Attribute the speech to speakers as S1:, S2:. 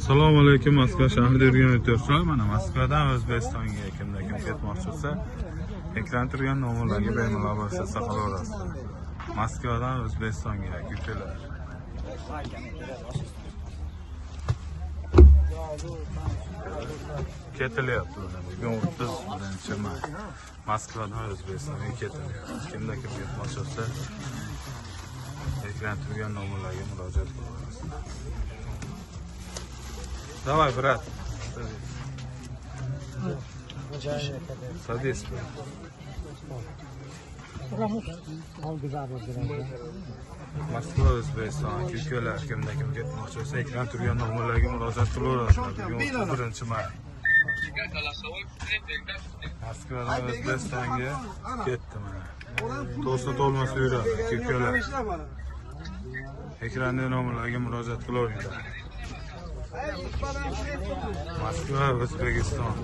S1: Assalomu alaykum. Moskva shahrida yurgan o'tyoshlar. Mana Moskvadan O'zbekistonga kimda kim ketmoqchi bo'lsa, ekran turgan nomerlarga bemalol bo'lsa qolaverasiz. Moskvadan O'zbekistonga ukalar. Ketilyapti bugun 31-may. Moskvadan O'zbekistonga ketilyapti. Kimda kim ketmoqchi bo'lsa, ekran turgan nomerlarga murojaat qilaverasiz. Давай, брат. Садись. Moskva O'zbekiston ukalar kimda kim ketmoqchi bo'lsa, ekran turgan nomerlarga murojaat qilaverasizlar. Bugun 31-may. Moskvadan O'zbekistonga ketdi mana. To'sa to'lmasa yuradi ukalar. Ekranda nomerlarga murojaat qilaveringlar. Moskva, O'zbekiston.